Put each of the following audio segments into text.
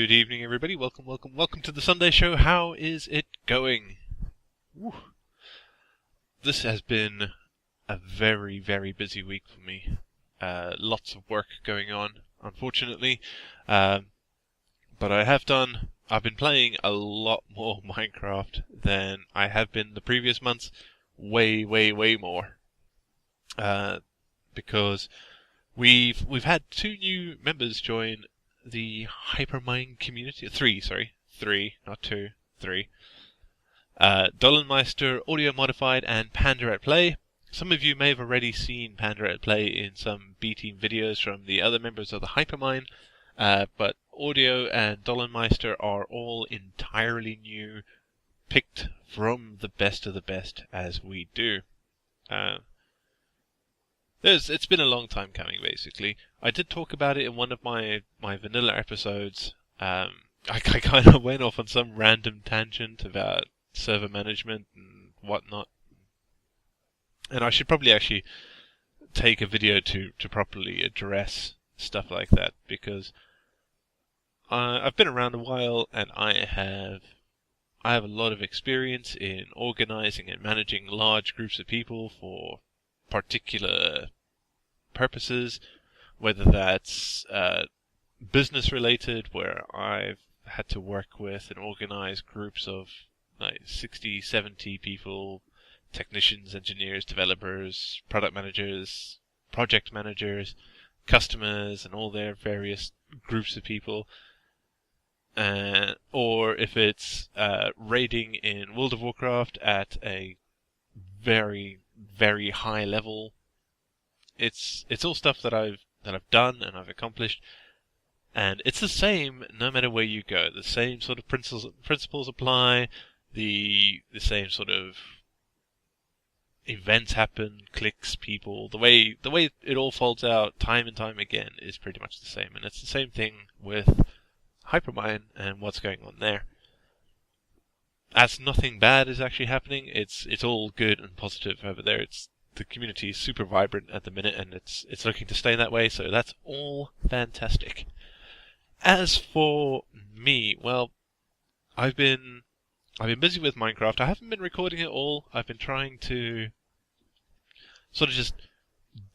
Good evening, everybody. Welcome to the Sunday show. How is it going? Woo. This has been a very, very busy week for me. Lots of work going on, unfortunately. But I've been playing a lot more Minecraft than I have been the previous months. Way more. Because we've had 2 new members join the Hypermine community. 3, not 2, 3. Dollenmeister, Audio Modified, and Panda at Play. Some of you may have already seen Panda at Play in some B-Team videos from the other members of the Hypermine, but Audio and Dollenmeister are all entirely new, picked from the best of the best, as we do. It's been a long time coming, basically. I did talk about it in one of my vanilla episodes. I kind of went off on some random tangent about server management and whatnot. And I should probably actually take a video to properly address stuff like that, because I've been around a while and I have a lot of experience in organizing and managing large groups of people for particular purposes, whether that's business related, where I've had to work with and organize groups of 60, 70 people, technicians, engineers, developers, product managers, project managers, customers, and all their various groups of people. Or if it's raiding in World of Warcraft at a very, very high level. It's all stuff that I've done and I've accomplished, and it's the same no matter where you go. The same sort of principles apply. The same sort of events happen, clicks, people. The way it all folds out time and time again is pretty much the same, and it's the same thing with Hypermine and what's going on there. As nothing bad is actually happening, it's all good and positive over there. The community is super vibrant at the minute, and it's looking to stay that way, so that's all fantastic. As for me, well, I've been busy with Minecraft. I haven't been recording it all. I've been trying to sort of just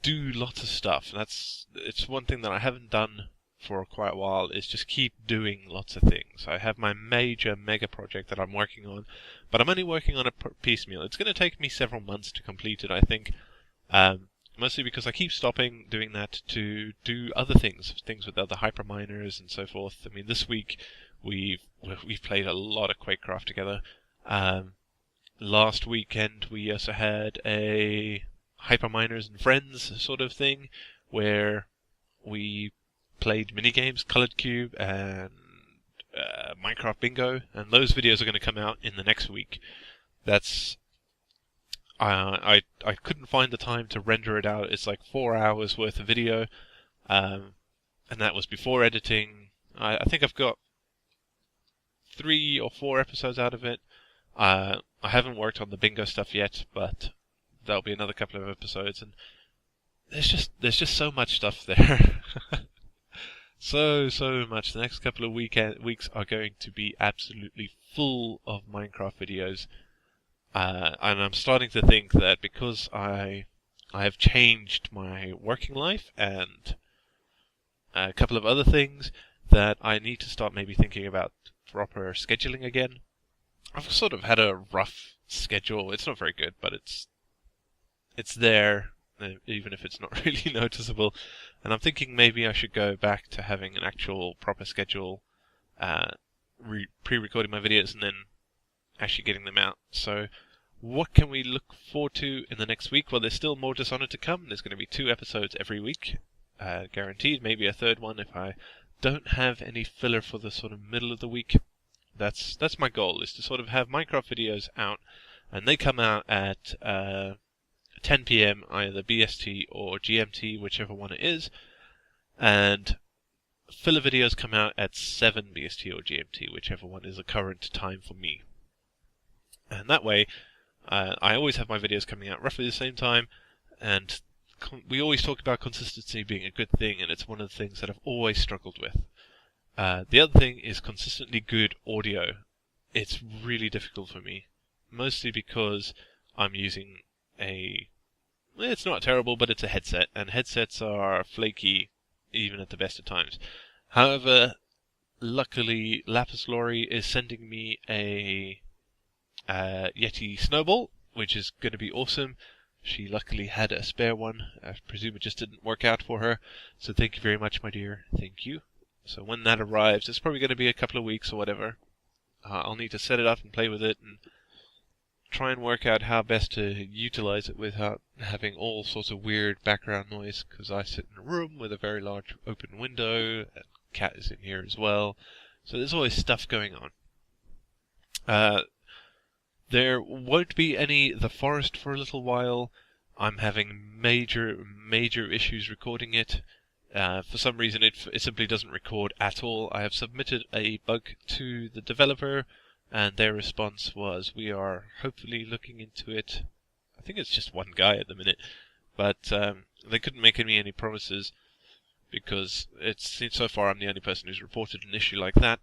do lots of stuff. It's one thing that I haven't done for quite a while, is just keep doing lots of things. I have my mega project that I'm working on, but I'm only working on a piecemeal. It's going to take me several months to complete it, I think, mostly because I keep stopping doing that to do other things with other hyperminers and so forth. I mean, this week we've played a lot of Quakecraft together. Last weekend we also had a Hyperminers and Friends sort of thing, where we played minigames, Colored Cube, and Minecraft Bingo, and those videos are going to come out in the next week. That's I couldn't find the time to render it out. It's like 4 hours worth of video, and that was before editing. I think I've got 3 or 4 episodes out of it. I haven't worked on the bingo stuff yet, but that'll be another couple of episodes, and there's just so much stuff there. So much. The next couple of weeks are going to be absolutely full of Minecraft videos. And I'm starting to think that because I have changed my working life and a couple of other things, that I need to start maybe thinking about proper scheduling again. I've sort of had a rough schedule. It's not very good, but it's there, even if it's not really noticeable. And I'm thinking maybe I should go back to having an actual proper schedule, pre-recording my videos and then actually getting them out. So what can we look forward to in the next week? Well, there's still more Dishonored to come. There's going to be 2 episodes every week, guaranteed. Maybe a 3rd one if I don't have any filler for the sort of middle of the week. That's my goal, is to sort of have Minecraft videos out, and they come out at 10 PM, either BST or GMT, whichever one it is, and filler videos come out at 7 BST or GMT, whichever one is the current time for me. And that way, I always have my videos coming out roughly the same time, and we always talk about consistency being a good thing, and it's one of the things that I've always struggled with. The other thing is consistently good audio. It's really difficult for me, mostly because I'm using it's not terrible, but it's a headset, and headsets are flaky even at the best of times. However, luckily Lapis Lori is sending me a Yeti Snowball, which is going to be awesome. She luckily had a spare one. I presume it just didn't work out for her. So thank you very much, my dear. Thank you. So when that arrives, it's probably going to be a couple of weeks or whatever. I'll need to set it up and play with it and try and work out how best to utilize it without having all sorts of weird background noise, because I sit in a room with a very large open window, and cat is in here as well. So there's always stuff going on. There won't be any The Forest for a little while. I'm having major issues recording it. For some reason it simply doesn't record at all. I have submitted a bug to the developer, and their response was, we are hopefully looking into it. I think it's just one guy at the minute, but they couldn't make me any promises, because so far I'm the only person who's reported an issue like that.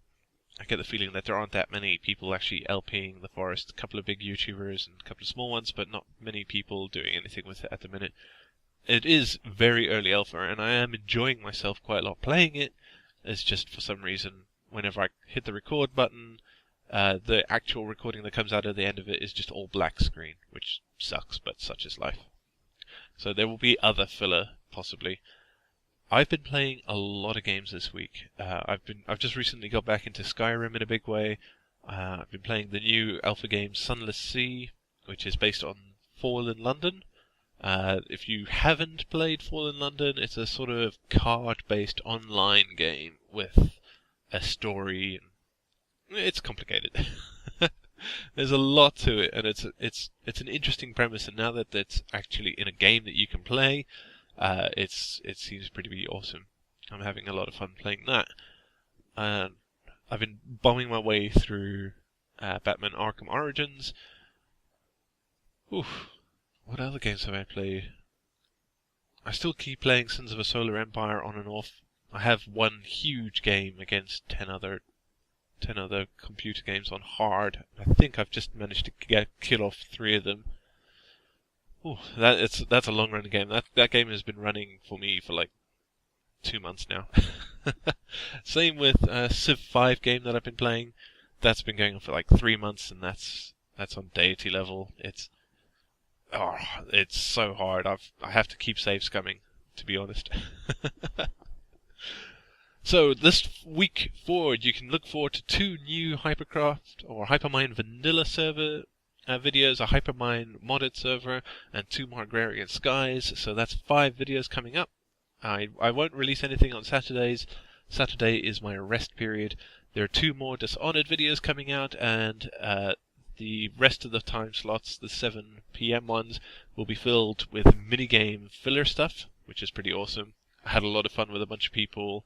I get the feeling that there aren't that many people actually LPing The Forest. A couple of big YouTubers and a couple of small ones, but not many people doing anything with it at the minute. It is very early alpha, and I am enjoying myself quite a lot playing it. It's just for some reason, whenever I hit the record button, the actual recording that comes out at the end of it is just all black screen, which sucks, but such is life. So there will be other filler, possibly. I've been playing a lot of games this week. I've just recently got back into Skyrim in a big way. I've been playing the new alpha game Sunless Sea, which is based on Fallen London. If you haven't played Fallen London, it's a sort of card-based online game with a story. It's complicated. There's a lot to it, and it's an interesting premise. And now that it's actually in a game that you can play, it seems pretty awesome. I'm having a lot of fun playing that. I've been bombing my way through Batman Arkham Origins. Oof. What other games have I played? I still keep playing Sons of a Solar Empire on and off. I have one huge game against 10 other computer games on hard. I think I've just managed to kill off 3 of them. Ooh, that's a long run game. That game has been running for me for like 2 months now. Same with Civ 5 game that I've been playing. That's been going on for like 3 months, and that's on deity level. It's so hard. I have to keep saves coming, to be honest. So this week forward, you can look forward to 2 new Hypercraft or Hypermine vanilla server videos, a Hypermine modded server, and 2 more Agrarian Skies. So that's 5 videos coming up. I won't release anything on Saturdays. Saturday is my rest period. There are 2 more Dishonored videos coming out, and the rest of the time slots, the 7 PM ones, will be filled with minigame filler stuff, which is pretty awesome. I had a lot of fun with a bunch of people.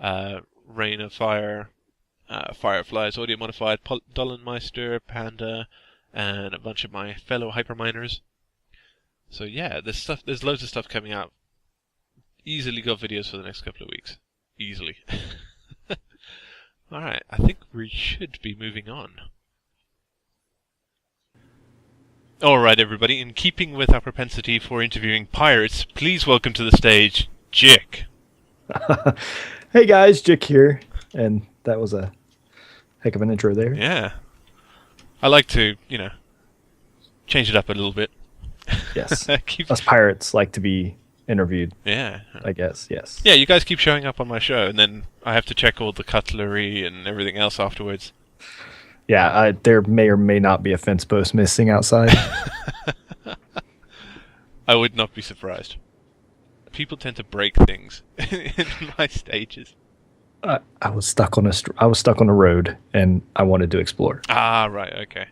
Rain of Fire, Fireflies, Audio Modified, Dollenmeister, Panda, and a bunch of my fellow hyperminers. So yeah, there's loads of stuff coming out. Easily got videos for the next couple of weeks. Easily. Alright, I think we should be moving on. Alright everybody, in keeping with our propensity for interviewing pirates, please welcome to the stage, Jick. Hey guys, Jick here. And that was a heck of an intro there. Yeah. I like to, change it up a little bit. Yes. Us pirates like to be interviewed. Yeah. I guess, yes. Yeah, you guys keep showing up on my show, and then I have to check all the cutlery and everything else afterwards. Yeah, there may or may not be a fence post missing outside. I would not be surprised. People tend to break things in my stages. I was stuck on a road, and I wanted to explore. Ah, right, okay.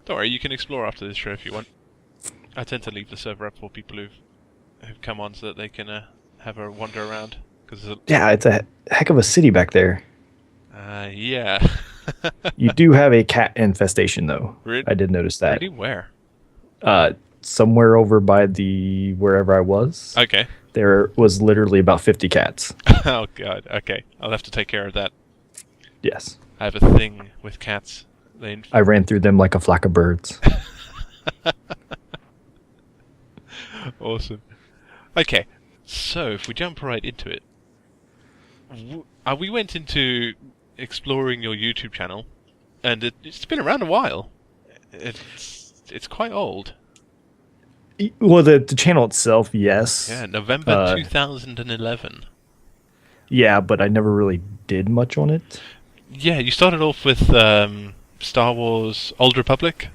Don't worry, you can explore after this show if you want. I tend to leave the server up for people who've come on so that they can have a wander around. Yeah, it's a heck of a city back there. Yeah. You do have a cat infestation, though. Really? I did notice that. Really? Where? Somewhere over by wherever I was. Okay. There was literally about 50 cats. Oh, God. Okay. I'll have to take care of that. Yes. I have a thing with cats. I ran through them like a flock of birds. Awesome. Okay, so if we jump right into it, we went into exploring your YouTube channel, and it's been around a while. It's quite old. Well, the channel itself, yes. Yeah, November 2011. Yeah, but I never really did much on it. Yeah, you started off with Star Wars Old Republic.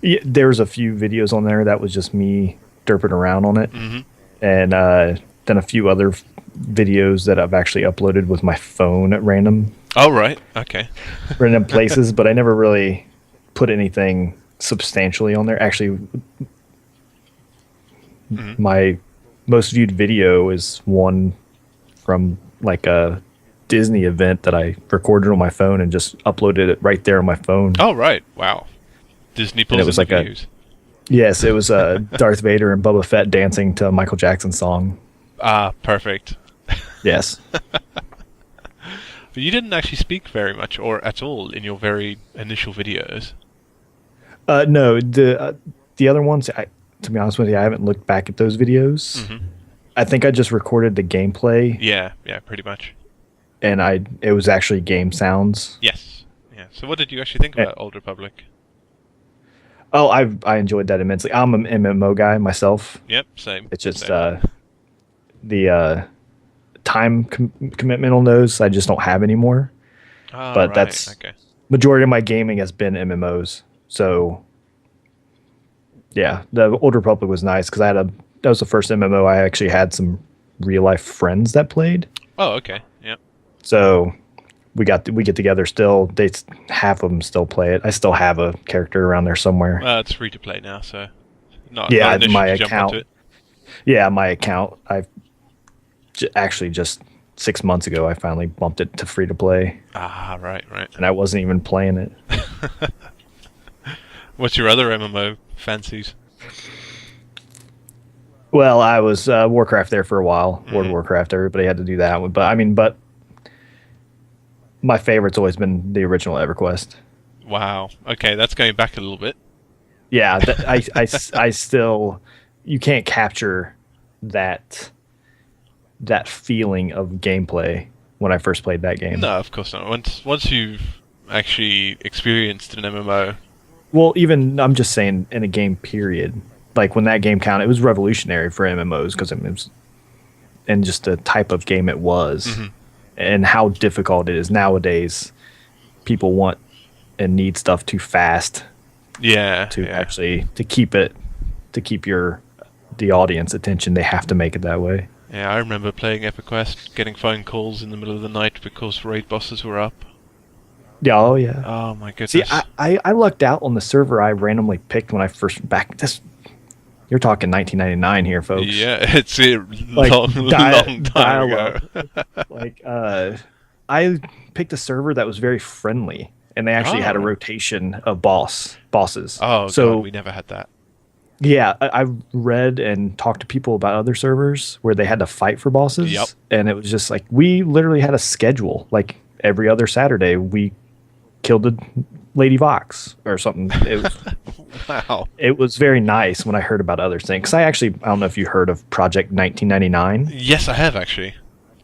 Yeah, there's a few videos on there that was just me derping around on it. Mm-hmm. And then a few other videos that I've actually uploaded with my phone at random Okay. random places, but I never really put anything substantially on there. Actually, my most viewed video is one from like a Disney event that I recorded on my phone and just uploaded it right there on my phone. Oh, right. Wow. Disney pulls it was like views. Yes, it was Darth Vader and Boba Fett dancing to a Michael Jackson song. Ah, perfect. Yes. But you didn't actually speak very much or at all in your very initial videos. No, the other ones, to be honest with you, I haven't looked back at those videos. Mm-hmm. I think I just recorded the gameplay. Yeah, pretty much. And it was actually game sounds. Yes. Yeah. So what did you actually think about Old Republic? Oh, I enjoyed that immensely. I'm an MMO guy myself. Yep, same. It's just same. The time commitment on those I just don't have anymore. Oh, but right. that's okay. Majority of my gaming has been MMOs. So yeah, the Old Republic was nice because that was the first MMO I actually had some real life friends that played. Oh, okay. Yep. So we get together still. Half of them still play it. I still have a character around there somewhere. It's free to play now, so not yeah, not my to jump account. onto it. Yeah, my account. I've actually just 6 months ago I finally bumped it to free to play. Ah, right. And I wasn't even playing it. What's your other MMO fancies? Well, I was Warcraft there for a while. World of Warcraft, everybody had to do that one. But my favorite's always been the original EverQuest. Wow. Okay, that's going back a little bit. Yeah, I still, you can't capture that feeling of gameplay when I first played that game. No, of course not. Once you've actually experienced an MMO. Well, even I'm just saying in a game period. Like when that game counted, it was revolutionary for MMOs because it was, and just the type of game it was, and how difficult it is nowadays. People want and need stuff too fast. Actually to keep the audience attention, they have to make it that way. Yeah, I remember playing EverQuest, getting phone calls in the middle of the night because raid bosses were up. Yeah, oh yeah. Oh my goodness. See, I lucked out on the server I randomly picked when I first you're talking 1999 here, folks. Yeah, it's a like long time ago. Like, I picked a server that was very friendly, and they actually had a rotation of bosses. Oh, so God, we never had that. Yeah, I read and talked to people about other servers where they had to fight for bosses. Yep. And it was just like, we literally had a schedule. Like every other Saturday, we killed a Lady Vox or something. It was, wow. It was very nice when I heard about other things. I don't know if you heard of Project 1999. Yes, I have actually.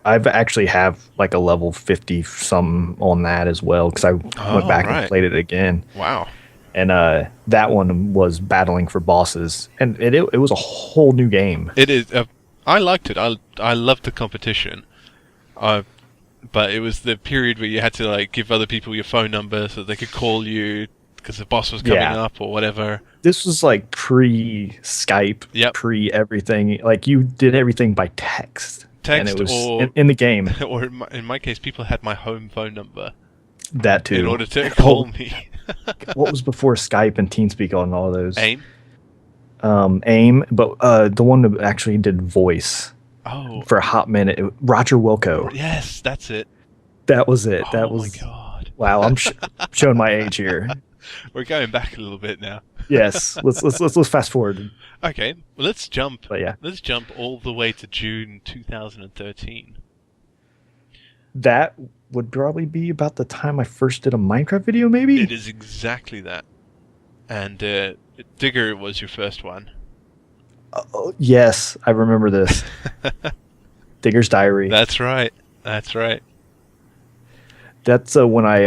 I've actually have like a level 50 something on that as well because I went back and played it again. Wow. And that one was battling for bosses, and it was a whole new game. It is. I liked it. I loved the competition. But it was the period where you had to like give other people your phone number so they could call you because the boss was coming up or whatever. This was like pre-Skype, pre-everything. Like you did everything by text. And it was or in the game. Or in my case, people had my home phone number. That too. In order to call me. What was before Skype and TeamSpeak on all those? AIM? AIM, but the one that actually did voice. Oh. For a hot minute. Roger Wilco. Yes, that's it. That was it. That was. Oh my God. Wow, I'm showing my age here. We're going back a little bit now. Yes. Let's fast forward. Okay. Well, let's jump. But yeah. Let's jump all the way to June 2013. That would probably be about the time I first did a Minecraft video, maybe? It is exactly that. And Digger was your first one. Oh, yes, I remember this. Digger's Diary. That's right. That's right. That's when I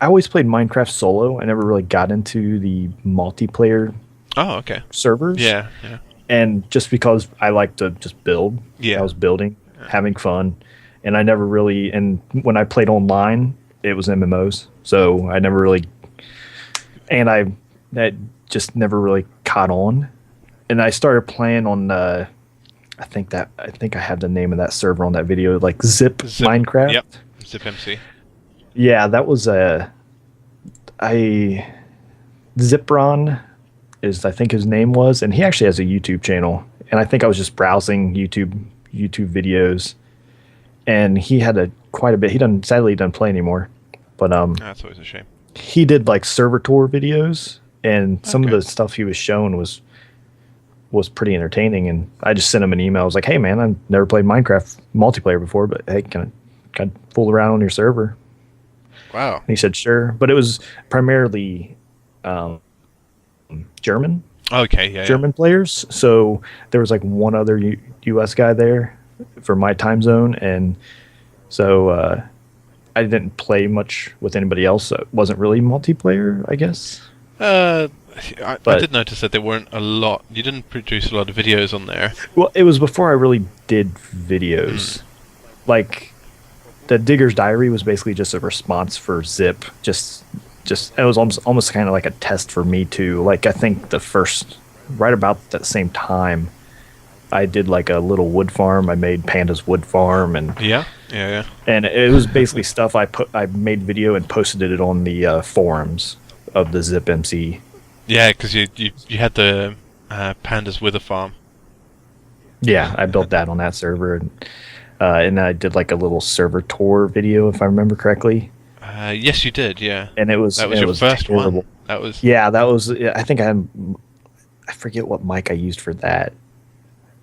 always played Minecraft solo. I never really got into the multiplayer Oh, okay. servers. Yeah, yeah. And just because I like to just build, Yeah. I was building, having fun, and I never really. And when I played online, it was MMOs, so I never really. And that just never really caught on, and I started playing on. I think I have the name of that server on that video, like Zip Minecraft. Yep. Zip MC. Yeah, that was Zipron is I think his name was, and he actually has a YouTube channel. And I think I was just browsing YouTube videos, and he had quite a bit. Sadly he doesn't play anymore, but That's always a shame. he did like server tour videos, and some of the stuff he was showing was pretty entertaining. And I just sent him an email. I was like, "Hey man, I've never played Minecraft multiplayer before, but hey, can I fool around on your server?" Wow. And he said, "Sure," but it was primarily German. Okay, yeah. German players. So there was like one other U.S. guy there for my time zone, and so I didn't play much with anybody else. So it wasn't really multiplayer, I guess. I did notice that there weren't a lot. You didn't produce a lot of videos on there. Well, it was before I really did videos. Like the Digger's Diary was basically just a response for Zip. Just it was almost kind of like a test for me too. Like I think right about that same time, I did like a little wood farm. I made Panda's wood farm, and Yeah. and it was basically stuff I made video and posted it on the forums of the Zip MC. Yeah, because you had the Pandas Wither Farm. Yeah, I built that on that server, and I did like a little server tour video, if I remember correctly. Yes, you did. Yeah, And that was your first terrible. one. That was I think I forget what mic I used for that.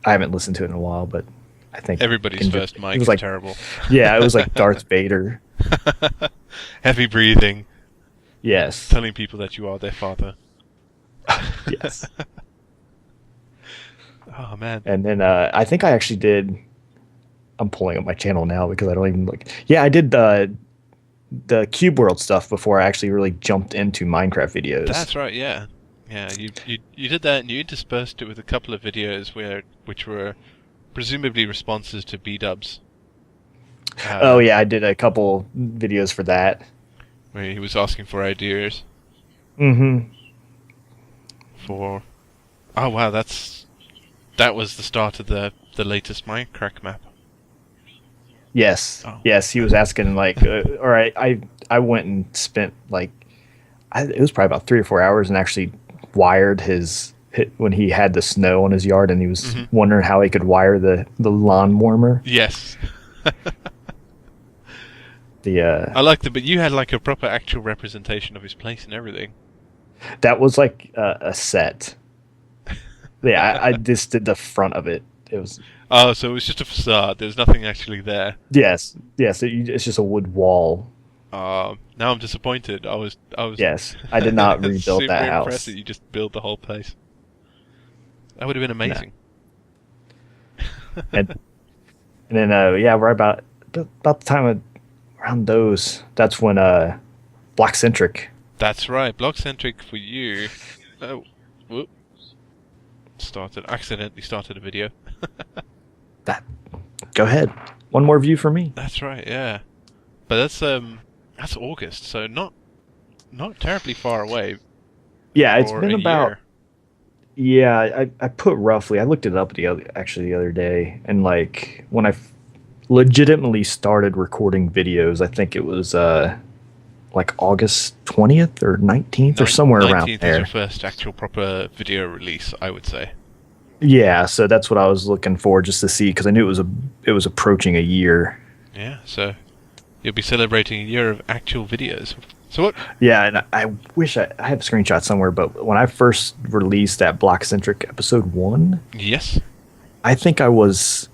I haven't listened to it in a while, but I think everybody's first mic is terrible. Yeah, it was like Darth Vader. Heavy breathing. Yes. Telling people that you are their father. Yes. Oh man. And then I think I actually did. I'm pulling up my channel now because I don't even look. Yeah, I did the Cube World stuff before I actually really jumped into Minecraft videos. That's right. Yeah. Yeah. You did that, and you interspersed it with a couple of videos which were presumably responses to B-dubs. Oh yeah, I did a couple videos for that. Where he was asking for ideas. Mm-hmm. Oh wow, that was the start of the latest Minecraft map. Yes. Oh. Yes, he was asking like, all right, I went and spent like, it was probably about 3 or 4 hours and actually wired when he had the snow on his yard, and he was wondering how he could wire the lawn warmer. Yes. I liked it, but you had like a proper actual representation of his place and everything. That was like a set. Yeah, I just did the front of it. It was. Oh, so it was just a facade. There's nothing actually there. Yes. It's just a wood wall. Now I'm disappointed. I was. Yes, I did not rebuild super that house. impressed that you just built the whole place. That would have been amazing. No. and then right about the time around those. That's when Blockcentric. That's right, Blockcentric for you. Oh, whoop! Accidentally started a video. Go ahead. One more view for me. That's right, yeah. But that's August, so not terribly far away. Yeah, it's been about. Year. Yeah, I put roughly. I looked it up the other day, and like when I legitimately started recording videos, I think it was like August 20th or 19th or somewhere around there. 19th is your first actual proper video release, I would say. Yeah, so that's what I was looking for, just to see, because I knew it was approaching a year. Yeah, so you'll be celebrating a year of actual videos. So what? Yeah, and I wish I have a screenshot somewhere, but when I first released that Blockcentric episode 1, yes, I think I was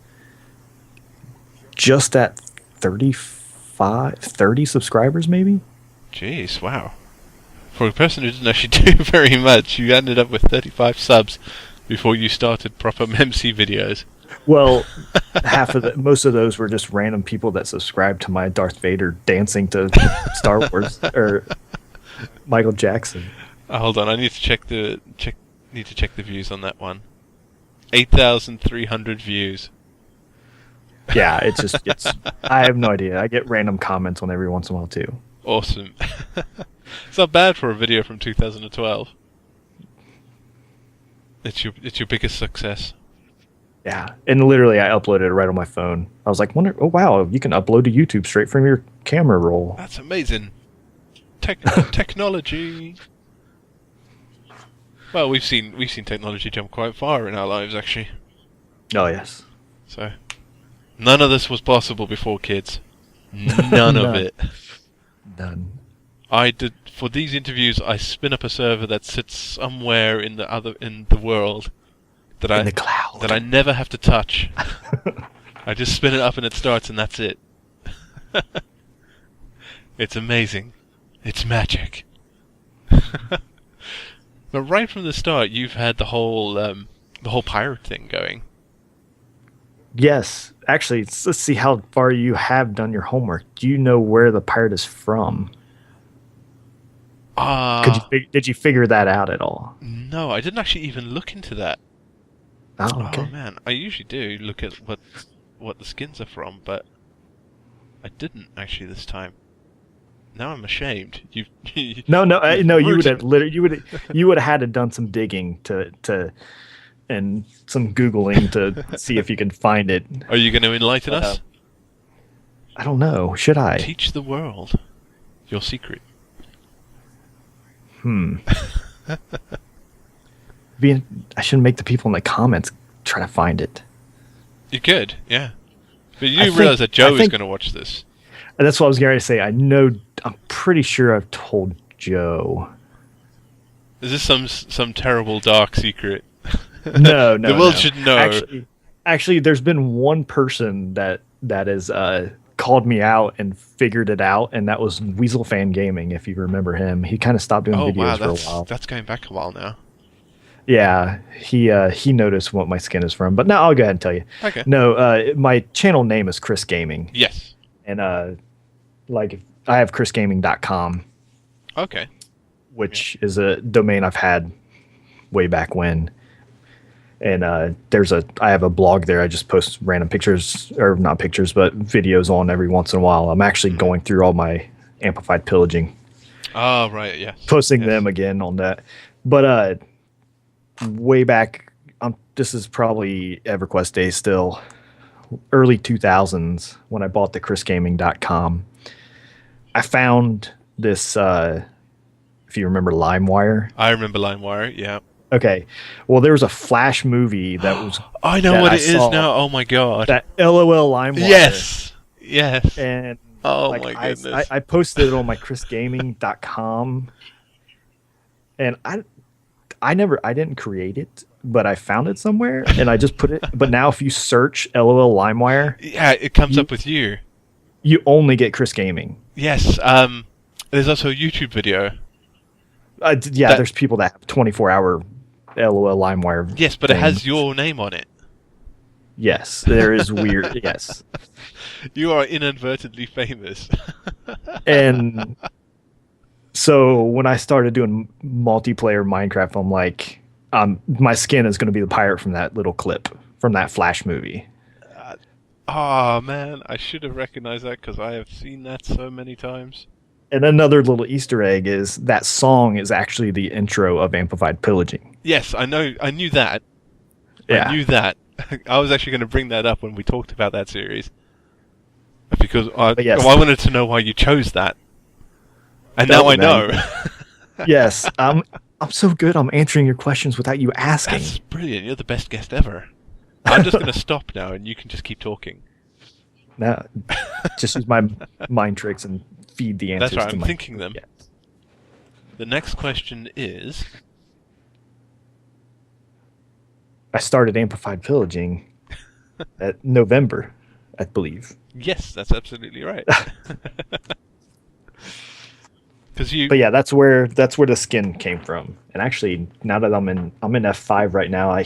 just at 35 30 subscribers, maybe. Jeez, wow. For a person who didn't actually do very much, you ended up with 35 subs before you started proper MC videos. Well, most of those were just random people that subscribed to my Darth Vader dancing to Star Wars or Michael Jackson. Hold on, I need to check the views on that one. 8,300 views. Yeah, it's. I have no idea. I get random comments on every once in a while too. Awesome. It's not bad for a video from 2012. It's your biggest success. Yeah, and literally, I uploaded it right on my phone. I was like, "Oh wow, you can upload to YouTube straight from your camera roll." That's amazing. Technology. Well, we've seen technology jump quite far in our lives, actually. Oh yes. So, none of this was possible before, kids. None of it. None. I did for these interviews. I spin up a server that sits somewhere in the world that in the cloud that I never have to touch. I just spin it up and it starts, and that's it. It's amazing. It's magic. But right from the start, you've had the whole pirate thing going. Yes, actually, let's see how far you have done your homework. Do you know where the pirate is from? Did you figure that out at all? No, I didn't actually even look into that. Oh, okay. Oh man, I usually do look at what the skins are from, but I didn't actually this time. Now I'm ashamed. No. You would have literally you would have had to done some digging to and some Googling to see if you can find it. Are you going to enlighten us? I don't know. Should I teach the world your secret? I shouldn't make the people in the comments try to find it. You could, yeah. But you realize that Joe is going to watch this. And that's what I was going to say. I'm pretty sure I've told Joe. Is this some terrible dark secret? No. The world should know. Actually, there's been one person that has called me out and figured it out, and that was Weasel Fan Gaming. If you remember him, he kind of stopped doing videos for a while. That's going back a while now. Yeah, he noticed what my skin is from, but now I'll go ahead and tell you. Okay. No, my channel name is Chris Gaming. Yes. And I have chrisgaming.com. Okay. Which is a domain I've had way back when. And I have a blog there. I just post random pictures, or not pictures, but videos on every once in a while. I'm actually going through all my amplified pillaging. Oh, right, yes. Posting them again on that. But way back, this is probably EverQuest days still, early 2000s, when I bought the chrisgaming.com. I found this, if you remember LimeWire. I remember LimeWire, yeah. Okay. Well, there was a Flash movie that was... I know what it is now. Oh, my God. That LOL LimeWire. Yes. Yes. And my goodness. I posted it on my chrisgaming.com. And I didn't create it, but I found it somewhere, and I just put it. But now if you search LOL LimeWire... Yeah, it comes up with you. You only get Chris Gaming. Yes. There's also a YouTube video. There's people that have 24-hour LOL LimeWire. Yes, but it has your name on it. Yes, there is weird. Yes, you are inadvertently famous. And so when I started doing multiplayer Minecraft, I'm like, my skin is going to be the pirate from that little clip from that Flash movie. Oh man, I should have recognized that because I have seen that so many times. And another little Easter egg is that song is actually the intro of Amplified Pillaging. Yes, I know. I knew that. Yeah. I knew that. I was actually going to bring that up when we talked about that series. Because I wanted to know why you chose that. And now I know. Yes. I'm so good. I'm answering your questions without you asking. That's brilliant. You're the best guest ever. I'm just going to stop now and you can just keep talking. No, just use my mind tricks and feed the answers. That's right, I'm thinking them. Yes. The next question is... I started Amplified Pillaging at November, I believe. Yes, that's absolutely right. Because you, But yeah, that's where the skin came from. And actually, now that I'm in F5 right now, I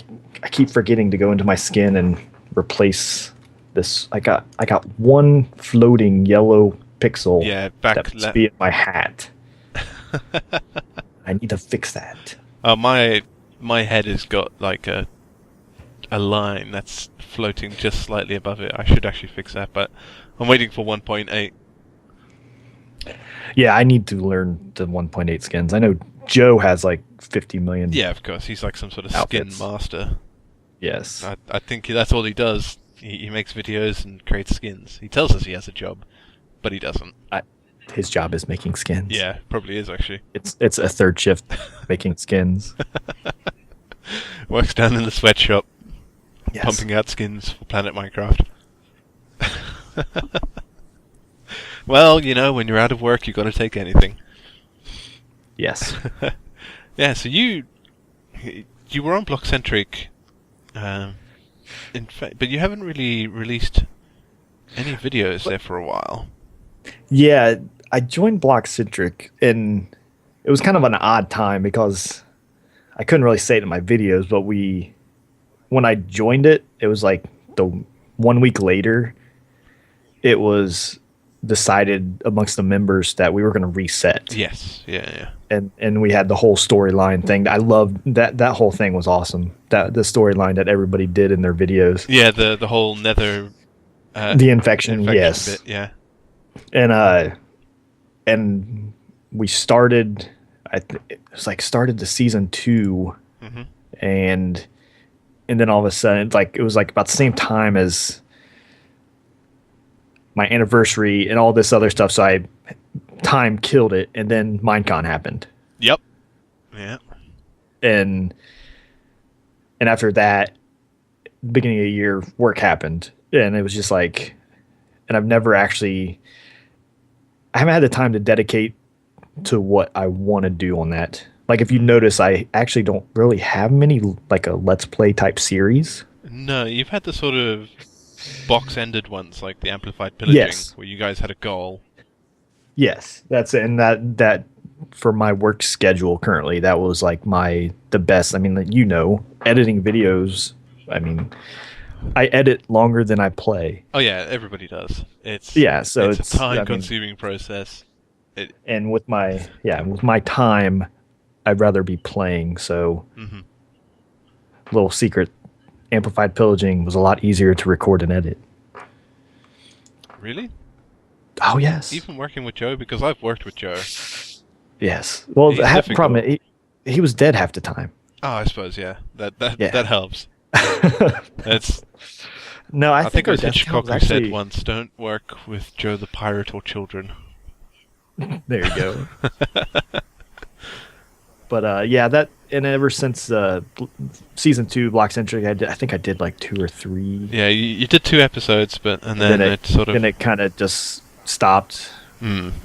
keep forgetting to go into my skin and replace this. I got one floating yellow pixel yeah, that must be in my hat. I need to fix that. my head has got like a line that's floating just slightly above it. I should actually fix that, but I'm waiting for 1.8. Yeah, I need to learn the 1.8 skins. I know Joe has like 50 million. Yeah, of course, he's like some sort of outfits. skin master. Yes. I think that's all he does. He makes videos and creates skins. He tells us he has a job, but he doesn't. His job is making skins. Yeah, probably is actually. It's a third shift making skins. Works down in the sweatshop, Yes. pumping out skins for Planet Minecraft. Well, when you're out of work, you've got to take anything. Yes. Yeah, so you were on Blockcentric, in fact, but you haven't really released any videos there for a while. Yeah, I joined Blockcentric, and it was kind of an odd time because I couldn't really say it in my videos, but when I joined it, it was like the 1 week later, it was decided amongst the members that we were going to reset. Yes, yeah. And we had the whole storyline thing. I loved that whole thing was awesome. The storyline that everybody did in their videos. Yeah, the whole nether The infection, yes. bit, yeah. And we started it was like started the season 2, Mm-hmm. and then all of a sudden it was like about the same time as my anniversary and all this other stuff, so time killed it, and then Minecon happened. Yep. Yeah. And after that, beginning of the year, work happened, and it was just like, and I haven't had the time to dedicate to what I want to do on that. Like, if you notice, I actually don't really have many, like a Let's Play type series. No, you've had the sort of box-ended ones, like the Amplified Pillaging, Yes. where you guys had a goal. Yes, that's it. And that for my work schedule currently, that was like the best. I mean, editing videos. I mean, I edit longer than I play. Oh yeah, everybody does. It's it's a time-consuming process. And with my time, I'd rather be playing. So, Mm-hmm. Little secret: Amplified Pillaging was a lot easier to record and edit. Really? Oh yes, Even working with Joe, because I've worked with Joe. yes. Well, He's half the difficult. problem he was dead half the time. Oh, I suppose, yeah. That Yeah. helps. It's. No, I I think it was our death Hitchcock count who was said once, "Don't work with Joe the Pirate or children." There you go. But and ever since season 2 Blockcentric, I think I did like 2 or 3. Yeah, you did 2 episodes, and then it sort of. Then it kind of just stopped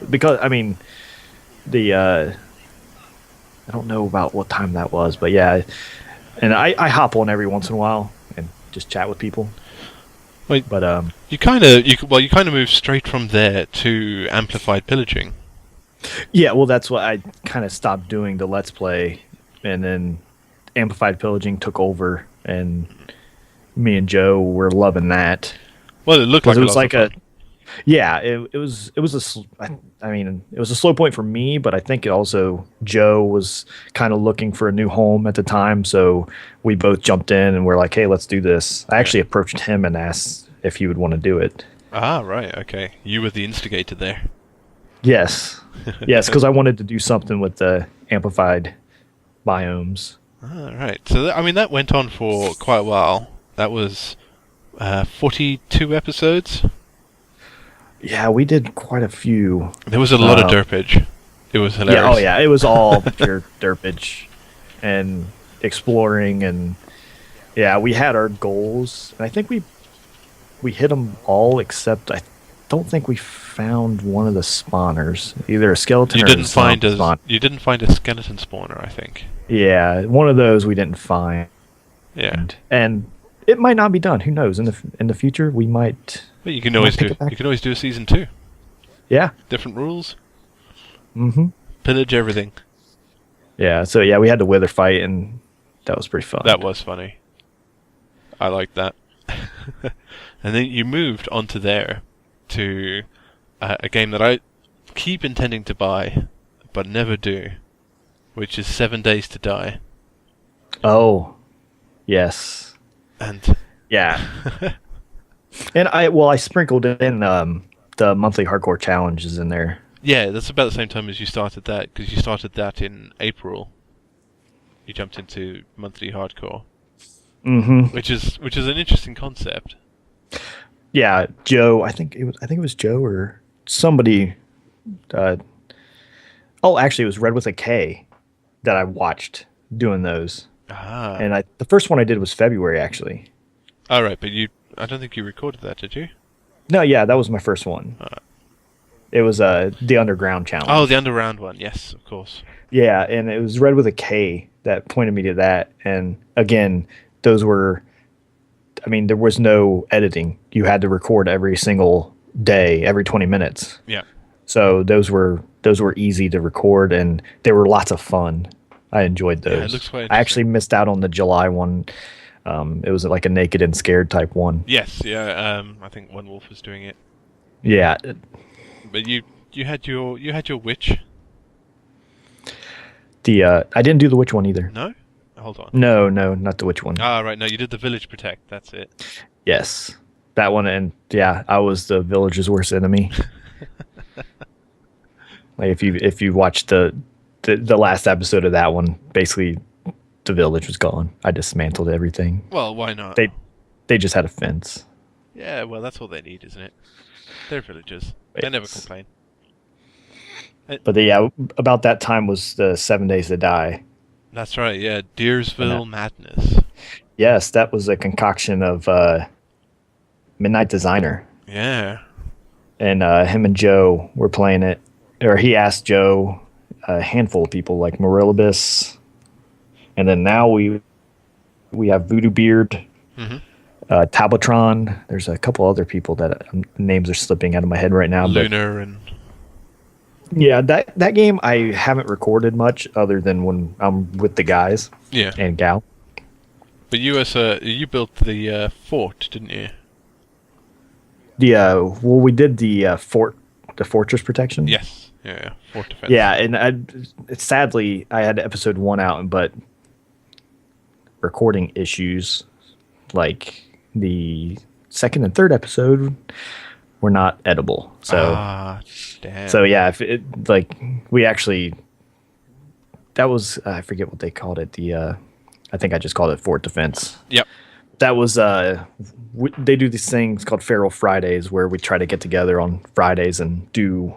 because I mean I don't know about what time that was, but yeah, and I hop on every once in a while and just chat with people. Wait, but you kind of moved straight from there to Amplified Pillaging. yeah, well, that's what I kind of stopped doing the Let's Play, and then Amplified Pillaging took over, and me and Joe were loving that. Well, it looked like It was like a. it was I mean, it was a slow point for me, but I think it also Joe was kind of looking for a new home at the time, so we both jumped in and we're like, hey, let's do this. I actually approached him and asked if he would want to do it. Ah, right, okay. You were the instigator there. Yes, because I wanted to do something with the amplified biomes. Ah, right. So that went on for quite a while. That was 42 episodes. Yeah, we did quite a few. There was a lot of derpage. It was hilarious. Yeah, oh yeah, it was all pure derpage and exploring, and yeah, we had our goals, and I think we hit them all except I don't think we found one of the spawners, either a skeleton You or didn't a find spawn. you didn't find a skeleton spawner, I think. Yeah, one of those we didn't find. Yeah. And it might not be done. Who knows? In the future, we might But you can always do a season 2. Yeah. Different rules. Mm-hmm. Pillage everything. Yeah. So yeah, we had the wither fight, and that was pretty fun. That was funny. I liked that. And then you moved onto there to a game that I keep intending to buy, but never do, which is 7 Days to Die. Oh, yes. And yeah. And I sprinkled in the monthly hardcore challenges in there. Yeah, that's about the same time as you started that, because you started that in April. You jumped into monthly hardcore, which is an interesting concept. Yeah, Joe. I think it was Joe or somebody. Actually, it was Red with a K that I watched doing those. And the first one I did was February, actually. All right, but I don't think you recorded that, did you? No, yeah, that was my first one. It was the Underground challenge. Oh, the Underground one, yes, of course. Yeah, and it was Red with a K that pointed me to that. And again, those were, I mean, there was no editing. You had to record every single day, every 20 minutes. Yeah. So those were easy to record, and they were lots of fun. I enjoyed those. Yeah, it looks quite interesting. I actually missed out on the July one. It was like a naked and scared type one. Yes, yeah. I think One Wolf was doing it. Yeah. But you had your witch. I didn't do the witch one either. No? Hold on. No, not the witch one. Ah, right. No, you did the Village Protect. That's it. Yes, that one, and yeah, I was the village's worst enemy. Like if you watched the last episode of that one, basically the village was gone. I dismantled everything. Well, why not? They just had a fence. Yeah, well, that's all they need, isn't it? They're villagers. They never complain. But yeah, about that time was the 7 Days to Die. That's right, yeah. Deersville Madness. Yes, that was a concoction of Midnight Designer. Yeah. And him and Joe were playing it. Or he asked Joe, a handful of people like Morillibus. And then now we have Voodoo Beard, Tabletron. There's a couple other people that names are slipping out of my head right now. Lunar and... Yeah, that game I haven't recorded much other than when I'm with the guys. Yeah. And gal. But you built the fort, didn't you? We did the fortress protection. Yes. Yeah. Fort defense. Yeah, and sadly I had episode 1 out, but recording issues, like the second and third episode, were not edible. So damn. So yeah, we actually, that was I forget what they called it. I think I just called it Fort Defense. Yep. That was they do these things called Feral Fridays where we try to get together on Fridays and do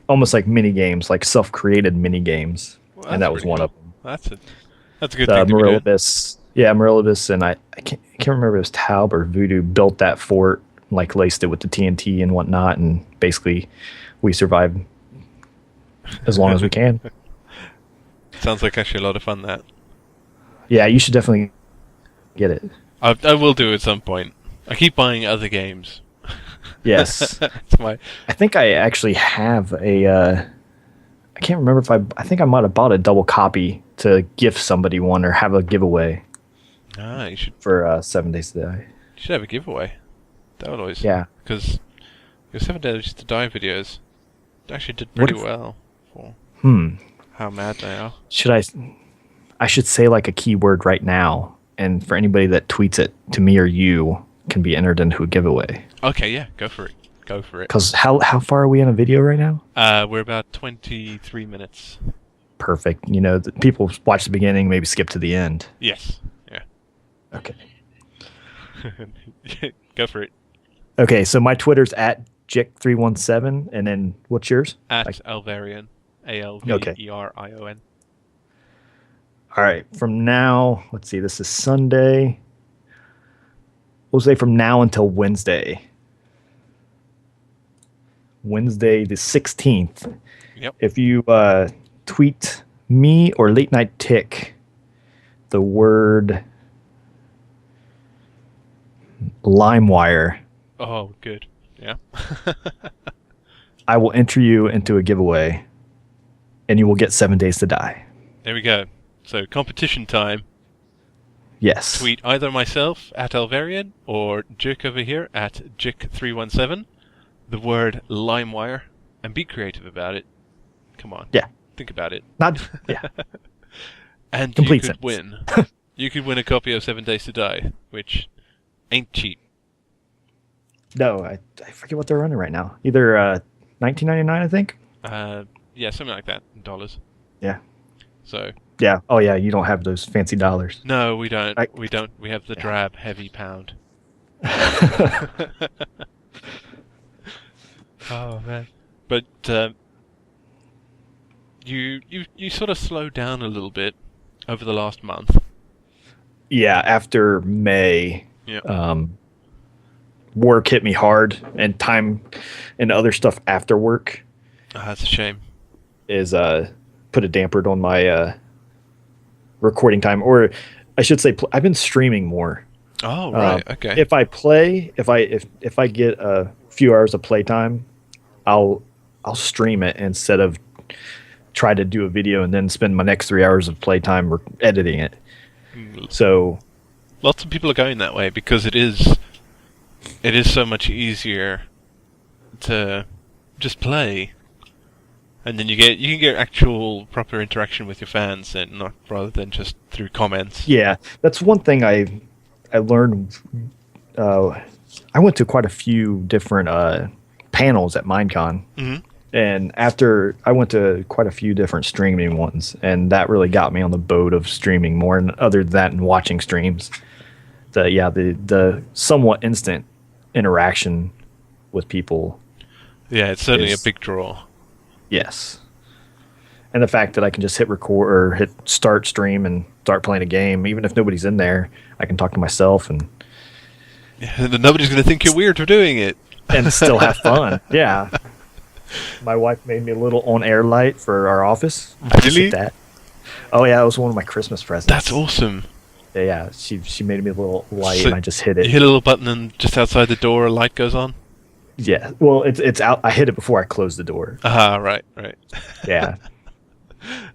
almost like mini games, like self-created mini games, and that was one of them. That's a good thing. Morillibus, Morillibus, and I can't remember if it was Taub or Voodoo built that fort, like laced it with the TNT and whatnot, and basically we survived as long as we can. Sounds like actually a lot of fun. That. Yeah, you should definitely get it. I will do at some point. I keep buying other games. Yes. I think I actually have I can't remember if I think I might have bought a double copy to gift somebody one or have a giveaway. You should. For 7 Days to Die. You should have a giveaway. That would always... Yeah. Because your 7 Days to Die videos actually did pretty well for how mad they are. I should say like a keyword right now, and for anybody that tweets it to me or you can be entered into a giveaway. Okay, yeah, go for it. Because how far are we in a video right now? We're about 23 minutes. Perfect. People watch the beginning, maybe skip to the end. Yes. Yeah. Okay. Go for it. Okay, so my Twitter's at Jick317, and then what's yours? At Alverion. ALVERION. All right, from now, let's see, this is Sunday. We'll say from now until Wednesday. Wednesday the 16th. Yep. If you tweet me or Late Night Tick the word LimeWire. Oh, good. Yeah. I will enter you into a giveaway, and you will get 7 days to die. There we go. So competition time. Yes. Tweet either myself at Alvarian or Jick over here at Jick317 the word LimeWire and be creative about it. Come on. Yeah. Think about it. Yeah. And Complete you could sentence. win. You could win a copy of 7 Days to Die, which ain't cheap. No, I forget what they're running right now. Either $19.99, I think. Yeah, something like that in dollars. Yeah. So. Yeah. Oh, yeah. You don't have those fancy dollars. No, we don't. We don't. We have the drab, heavy pound. Oh man! But you sort of slowed down a little bit over the last month. Yeah. After May. Yeah. Work hit me hard, and time and other stuff after work. That's a shame. Is put a damper on my recording time, or I should say, I've been streaming more. Oh right, okay. If I play, if I get a few hours of playtime, I'll stream it instead of try to do a video and then spend my next 3 hours of playtime editing it. So lots of people are going that way because it is so much easier to just play, and then you can get actual proper interaction with your fans, and not rather than just through comments. Yeah, that's one thing I learned. I went to quite a few different panels at Minecon, and after I went to quite a few different streaming ones, and that really got me on the boat of streaming more. And other than that, and watching streams, the somewhat instant interaction with people. Yeah, it's certainly a big draw. Yes. And the fact that I can just hit record or hit start stream and start playing a game, even if nobody's in there, I can talk to myself and nobody's going to think you're weird for doing it. And still have fun. Yeah. My wife made me a little on-air light for our office. Really? That. Oh yeah, it was one of my Christmas presents. That's awesome. Yeah, she made me a little light, So and I just hit it. You hit a little button, and just outside the door, a light goes on. Yeah, well, it's out. I hit it before I closed the door. Ah, right. Yeah.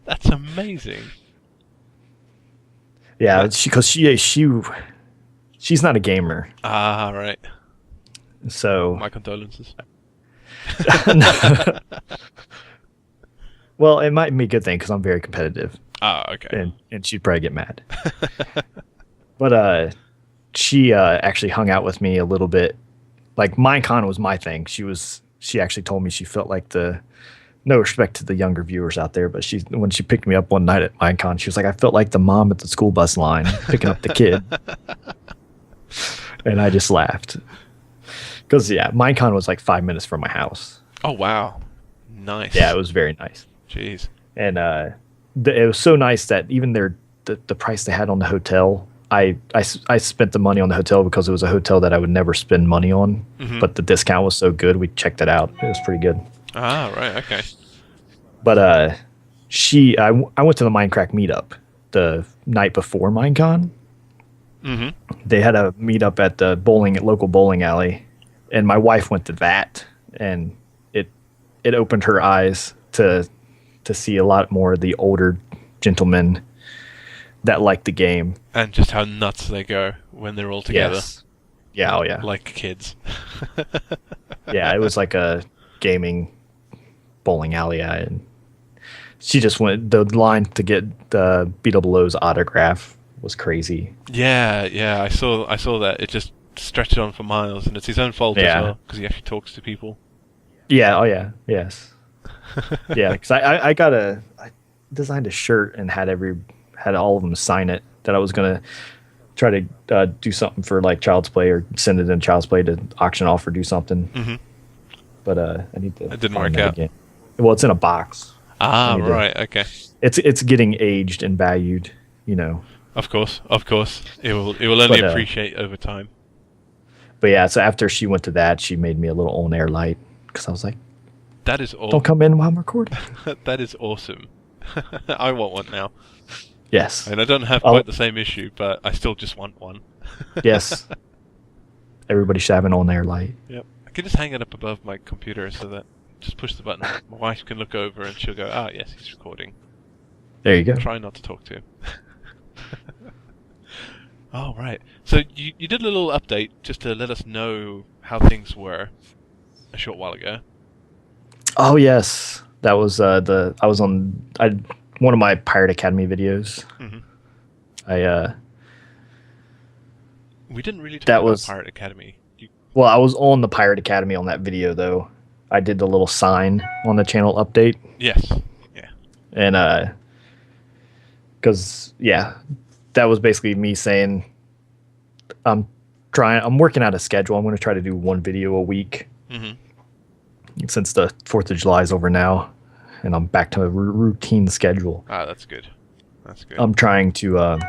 That's amazing. Yeah, because she's not a gamer. Ah, right. So my condolences. Well, it might be a good thing because I'm very competitive. Ah, okay. And she'd probably get mad. But she actually hung out with me a little bit. Like Minecon was my thing. She actually told me she felt like no respect to the younger viewers out there, but when she picked me up one night at Minecon, she was like, I felt like the mom at the school bus line picking up the kid. And I just laughed. Because, Minecon was like 5 minutes from my house. Oh, wow. Nice. Yeah, it was very nice. Jeez. And it was so nice that even the price they had on the hotel, I spent the money on the hotel because it was a hotel that I would never spend money on. Mm-hmm. But the discount was so good, we checked it out. It was pretty good. Ah, right, okay. But I went to the Minecraft meetup the night before Minecon. Mm-hmm. They had a meetup at the local bowling alley, and my wife went to that, and it opened her eyes to see a lot more of the older gentlemen that like the game. And just how nuts they go when they're all together. Yes. Yeah, oh yeah. Like kids. Yeah, it was like a gaming bowling alley. And she just went, the line to get the BOO's autograph was crazy. Yeah, I saw that. It just stretched on for miles, and it's his own fault as well, because he actually talks to people. Yeah, oh yeah, yes. Yeah, because I designed a shirt and had all of them sign it, that I was gonna try to do something for like Child's Play, or send it in Child's Play to auction off or do something. Mm-hmm. But I need to. It didn't work out. Again. Well, it's in a box. Ah, right. Okay. It's getting aged and valued. Of course. It will only appreciate over time. But yeah, so after she went to that, she made me a little on-air light, because I was like, that is awesome. Don't come in while I'm recording. That is awesome. I want one now. Yes. And I don't have quite the same issue, but I still just want one. Yes. Everybody should have an on-air light. Yep. can just hang it up above my computer so that just push the button. My wife can look over and she'll go, "Ah, yes, he's recording." There you go. Try not to talk to him. Oh, right. So you did a little update just to let us know how things were a short while ago. Oh yes, that was I was on one of my Pirate Academy videos. Mm-hmm. I We didn't really talk that about was Pirate Academy. well, I was on the Pirate Academy on that video though. I did the little sign on the channel update. Yes. Yeah. And because that was basically me saying I'm working out a schedule. I'm going to try to do one video a week. Mm-hmm. Since the 4th of July is over now, and I'm back to a routine schedule. Ah, that's good. That's good. I'm trying to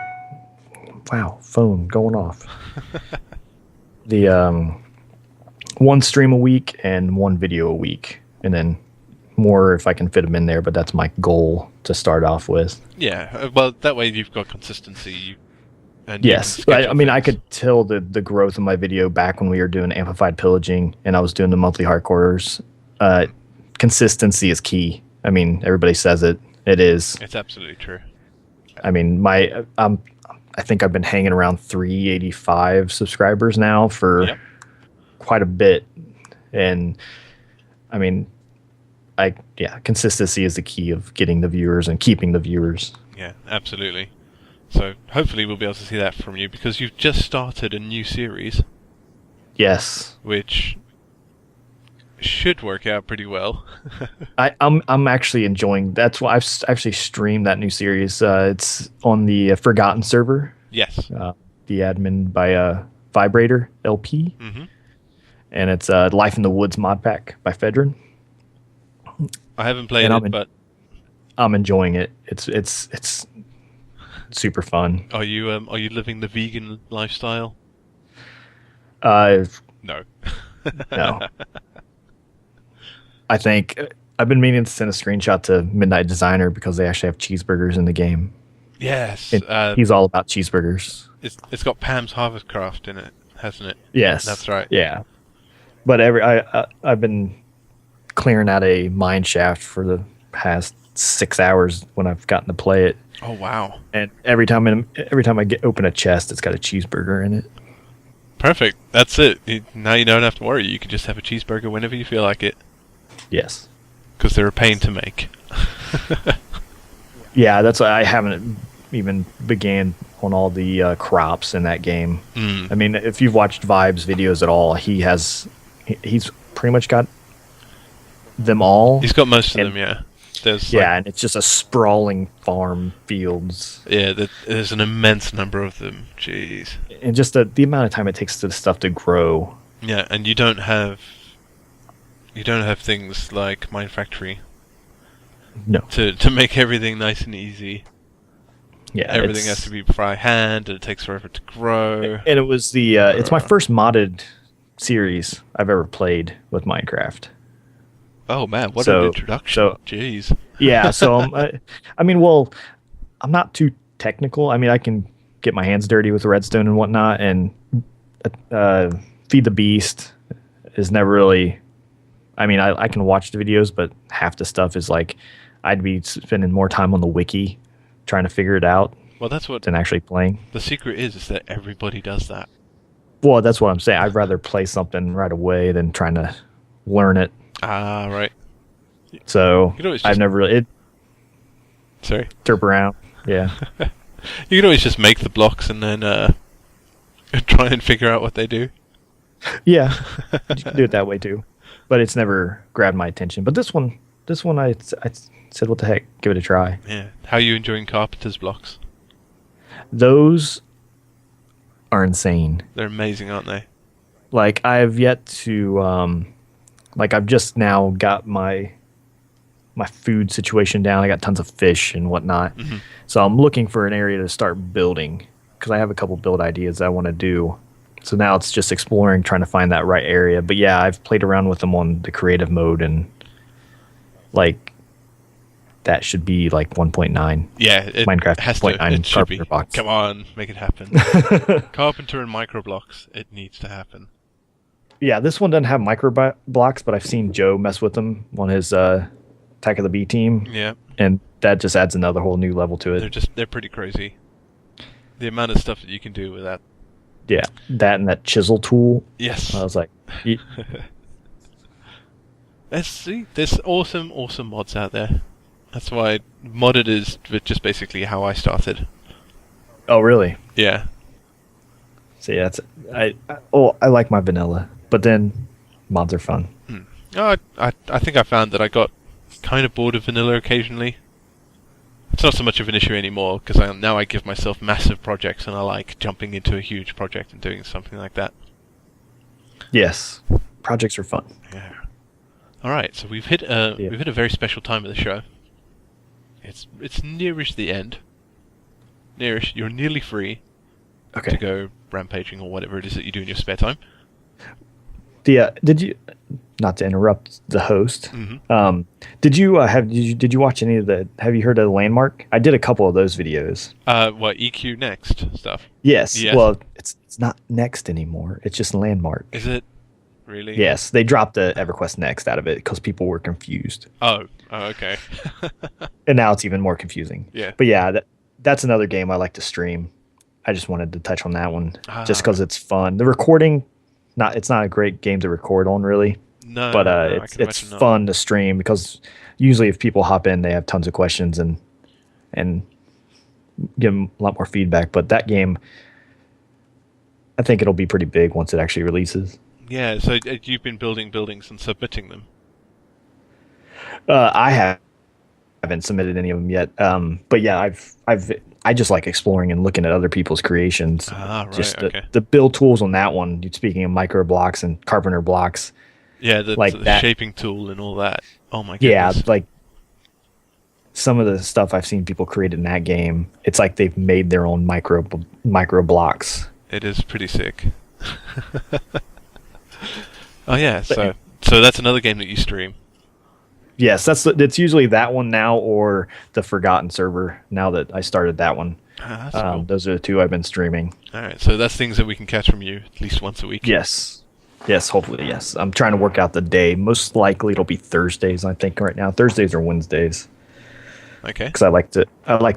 wow, phone going off. The one stream a week and one video a week, and then more if I can fit them in there, but that's my goal to start off with. Yeah, well, that way you've got consistency. And yes, I mean, I could tell the growth of my video back when we were doing amplified pillaging and I was doing the monthly hardcores. Consistency is key. I mean, everybody says it. It is. It's absolutely true. I mean, I think I've been hanging around 385 subscribers now for quite a bit, and I mean, consistency is the key of getting the viewers and keeping the viewers. Yeah, absolutely. So hopefully we'll be able to see that from you because you've just started a new series. Yes. Which should work out pretty well. I'm actually enjoying. That's why I've actually streamed that new series. It's on the Forgotten server. Yes. The admin by Vibrator LP. Mm-hmm. And it's Life in the Woods mod pack by Fedrin. I haven't played it, but I'm enjoying it. It's super fun. Are you living the vegan lifestyle? No. No. I think I've been meaning to send a screenshot to Midnight Designer because they actually have cheeseburgers in the game. Yes. He's all about cheeseburgers. It's got Pam's Harvest Craft in it, hasn't it? Yes. That's right. Yeah. But I've been clearing out a mine shaft for the past 6 hours when I've gotten to play it. Oh wow! And every time I open a chest, it's got a cheeseburger in it. Perfect. That's it. Now you don't have to worry. You can just have a cheeseburger whenever you feel like it. Yes. Because they're a pain to make. Yeah, that's why I haven't even began on all the crops in that game. I mean, if you've watched Vibe's videos at all, he's pretty much got them all. He's got most of them, yeah. There's and it's just a sprawling farm fields. Yeah, there's an immense number of them. Jeez. And just the amount of time it takes for the stuff to grow. Yeah, and you don't have things like Mine Factory. No. To make everything nice and easy. Yeah, everything has to be by hand, and it takes forever to grow. And it was it's my first modded series I've ever played with Minecraft. Oh man, what an introduction! So, jeez. Yeah, so I mean, well, I'm not too technical. I mean, I can get my hands dirty with redstone and whatnot, and Feed the Beast is never really. I mean, I can watch the videos, but half the stuff is like I'd be spending more time on the wiki trying to figure it out. Well, that's what than actually playing. The secret is that everybody does that. Well, that's what I'm saying. I'd rather play something right away than trying to learn it. Ah, right. So I've never really Sorry. Derp around. Yeah. You can always just make the blocks and then try and figure out what they do. Yeah, you can do it that way too. But it's never grabbed my attention. But this one, I said, what the heck? Give it a try. Yeah. How are you enjoying Carpenter's blocks? Those are insane. They're amazing, aren't they? Like, I've yet to, I've just now got my food situation down. I got tons of fish and whatnot. Mm-hmm. So I'm looking for an area to start building because I have a couple build ideas I want to do. So now it's just exploring, trying to find that right area. But yeah, I've played around with them on the creative mode, and like that should be like 1.9. Yeah, Minecraft has 0.9 Carpenter box. Come on, make it happen. Carpenter and microblocks, it needs to happen. Yeah, this one doesn't have micro blocks, but I've seen Joe mess with them on his Attack of the B team. Yeah. And that just adds another whole new level to it. They're pretty crazy. The amount of stuff that you can do with that. Yeah, that and that chisel tool. Yes. I was like, let's see. There's awesome mods out there. That's why modded is just basically how I started. oh, really? Yeah. So yeah, I like my vanilla, but then mods are fun. Oh, I think I found that I got kind of bored of vanilla occasionally. It's not so much of an issue anymore because now I give myself massive projects and I like jumping into a huge project and doing something like that. Yes, projects are fun. Yeah. All right, so we've hit a very special time of the show. It's nearish the end. Nearish, you're nearly free Okay. to go rampaging or whatever it is that you do in your spare time. Did you, not to interrupt the host? Mm-hmm. Did you watch any of the? Have you heard of the Landmark? I did a couple of those videos. What EQ next stuff? Yes. Yes. Well, it's not Next anymore. It's just Landmark. Is it really? Yes, they dropped the EverQuest Next out of it because people were confused, Oh, okay. and now it's even more confusing. Yeah. But yeah, that's another game I like to stream. I just wanted to touch on that one just because it's fun. The recording, it's not a great game to record on really. No, But no, it's fun to stream because usually if people hop in, they have tons of questions and give them a lot more feedback. But that game, I think it'll be pretty big once it actually releases. Yeah, so you've been building buildings and submitting them. I haven't submitted any of them yet. But yeah, I just like exploring and looking at other people's creations. Ah, right, Just okay. the build tools on that one. Speaking of micro blocks and carpenter blocks. Yeah, the that. shaping tool and all that. Oh my Yeah, goodness. like some of the stuff I've seen people create in that game, it's like they've made their own micro blocks. It is pretty sick. Oh yeah, so that's another game that you stream. Yes, it's usually that one now or the Forgotten server. Now that I started that one, Ah, that's cool. those are the two I've been streaming. All right, so that's things that we can catch from you at least once a week. Yes, hopefully yes. I'm trying to work out the day. Most likely it'll be Thursdays. I think right now Thursdays or Wednesdays Okay. because I like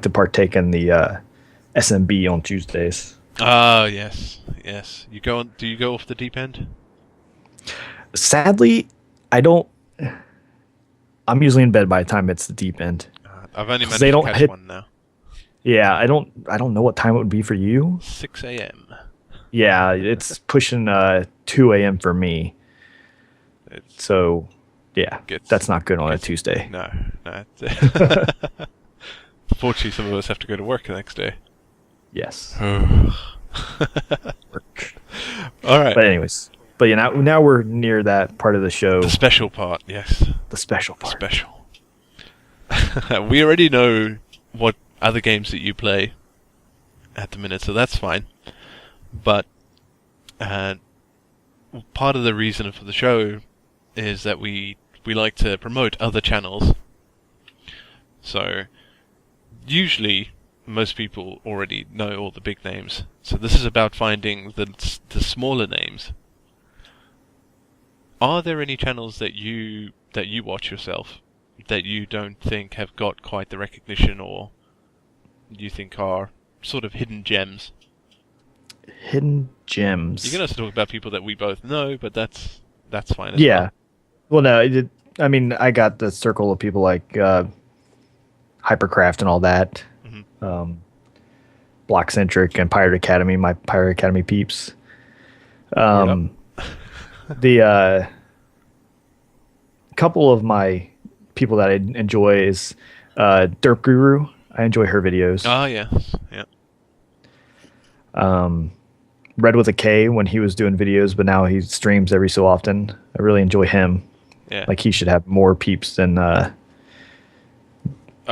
to partake in the SMB on Tuesdays. Ah, yes. Do you go off the deep end? Sadly, I don't. I'm usually in bed by the time it's the deep end. I've only managed they to don't catch hit- one now. Yeah, I don't know what time it would be for you. 6 a.m. Yeah, it's pushing 2 a.m. for me. It's So, yeah, Gets- that's not good on a Tuesday. no. Fortunately, some of us have to go to work the next day. Yes. All right. But anyways, now we're near that part of the show, The special part, yes. the special part. Special. We already know what other games that you play at the minute, so that's fine. But part of the reason for the show is that we like to promote other channels. So usually most people already know all the big names. So this is about finding the smaller names. Are there any channels that you watch yourself that you don't think have got quite the recognition, or you think are sort of hidden gems? Hidden gems. You can also talk about people that we both know, but that's fine as Yeah. Well, no, I mean, I got the circle of people like Hypercraft and all that. Mhm. Blockcentric and Pirate Academy, my Pirate Academy peeps. Word The couple of my people that I enjoy is Derp Guru. I enjoy her videos. Ah, yes. Yeah. Red with a K when he was doing videos, but now he streams every so often. I really enjoy him. Yeah. Like he should have more peeps than I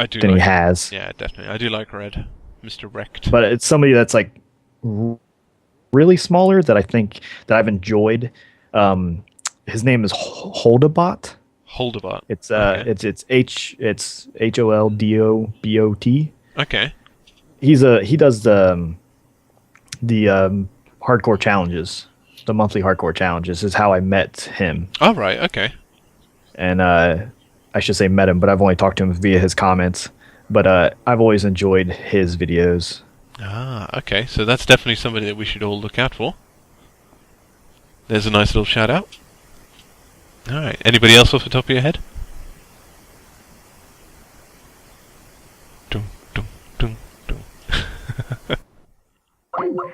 do he like, has. Yeah, definitely. I do like Red. Mr. Wrecked. But it's somebody that's like really smaller that I think that I've enjoyed. His name is Holdabot. Holdabot. It's Okay. it's Holdobot. Okay. He does the hardcore challenges, the monthly hardcore challenges is how I met him. Oh, right, okay. And I should say met him, but I've only talked to him via his comments. But I've always enjoyed his videos. Ah, okay. So that's definitely somebody that we should all look out for. There's a nice little shout out. Alright, anybody else off the top of your head? Dum, dum, dum, dum.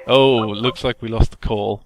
Oh, looks like we lost the call.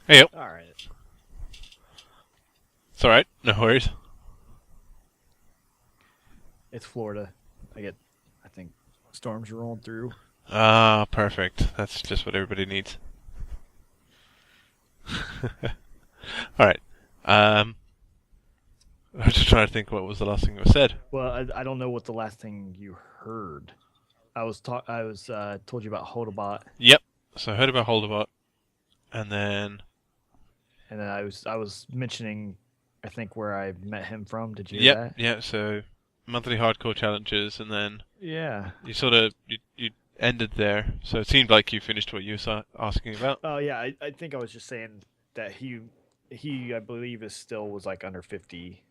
Hey, yo. All right. It's alright, no worries. It's Florida. I think storms are rolling through. Ah, perfect. That's just what everybody needs. Alright. I'm just trying to think what was the last thing that was said. Well, I don't know what the last thing you heard. I was told you about Hodabot. Yep. So I heard about Holdabot, and then I was mentioning, I think, where I met him from. Did you hear that? Yeah. So monthly hardcore challenges, and then Yeah. you sort of you ended there. So it seemed like you finished what you were asking about. Oh yeah, I think I was just saying that he I believe was like under 50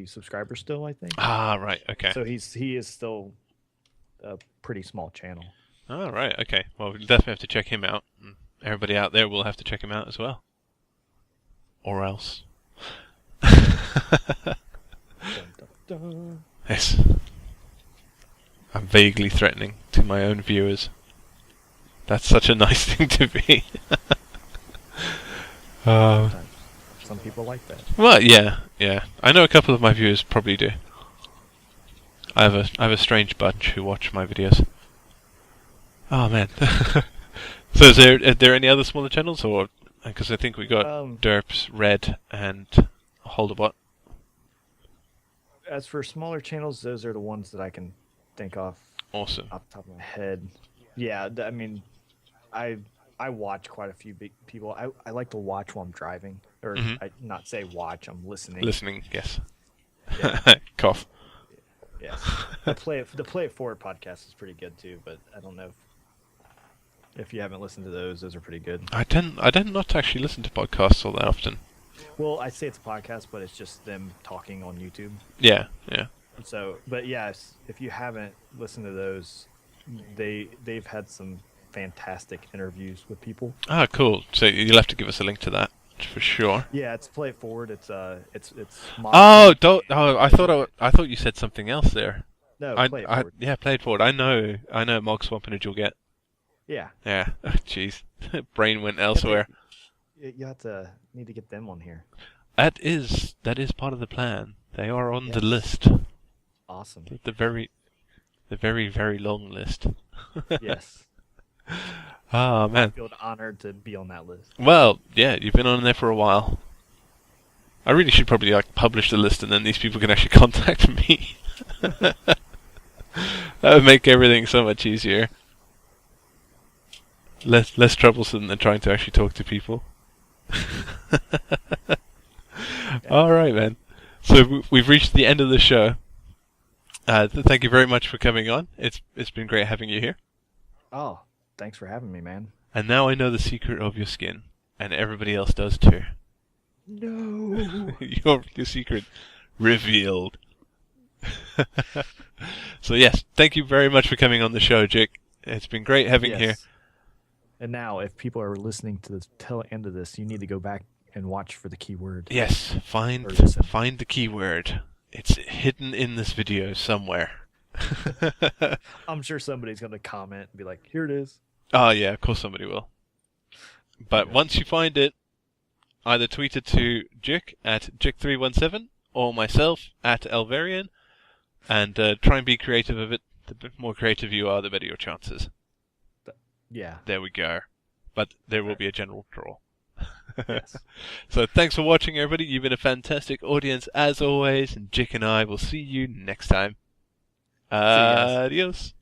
subscribers still, I think. Ah, right. Okay. So he is still a pretty small channel. Oh, right. Okay. Well, we'll definitely have to check him out. Everybody out there will have to check him out as well. Or else. Dun, dun, dun. Yes. I'm vaguely threatening to my own viewers. That's such a nice thing to be. Some people like that. Well, yeah. I know a couple of my viewers probably do. I have a strange bunch who watch my videos. Oh man. So are there any other smaller channels, or because I think we got Derps, Red, and Holdabot. As for smaller channels, those are the ones that I can think of. Awesome. Off the top of my head. Yeah, I mean, I watch quite a few big people. I like to watch while I'm driving, or I not say watch. I'm listening. Listening, yes. Yeah. Cough. Yes. The Play It Forward podcast is pretty good too, but I don't know if you haven't listened to those are pretty good. I tend not to actually listen to podcasts all that often. Well, I say it's a podcast, but it's just them talking on YouTube. Yeah. So, but yes, if you haven't listened to those, they've had some fantastic interviews with people. Ah, cool. So you'll have to give us a link to that for sure. Yeah, it's Play It Forward. It's I thought you said something else there. No, Play It Forward. Yeah, Play It Forward. I know Mog Swamp and a Juliet. Yeah. Yeah. Jeez. Brain went elsewhere. You need to get them on here. That is part of the plan. They are on the list. Awesome. The very, very long list. Yes. Oh man. I feel honored to be on that list. Well, yeah, you've been on there for a while. I really should probably publish the list, and then these people can actually contact me. That would make everything so much easier. Less troublesome than trying to actually talk to people. All right, man. So we've reached the end of the show. Thank you very much for coming on. It's been great having you here. Oh, thanks for having me, man. And now I know the secret of your skin, and everybody else does too. No. your secret revealed. So yes, thank you very much for coming on the show, Jake. It's been great having you here. And now, if people are listening to the tail end of this, you need to go back and watch for the keyword. Yes, find the keyword. It's hidden in this video somewhere. I'm sure somebody's going to comment and be like, here it is. Oh yeah, of course somebody will. But once you find it, either tweet it to Jik at Jik317 or myself at Elvarian, and try and be creative of it. The more creative you are, the better your chances. Yeah. There we go. But there will be a general draw. Yes. So thanks for watching, everybody. You've been a fantastic audience as always, and Jik and I will see you next time. Adios.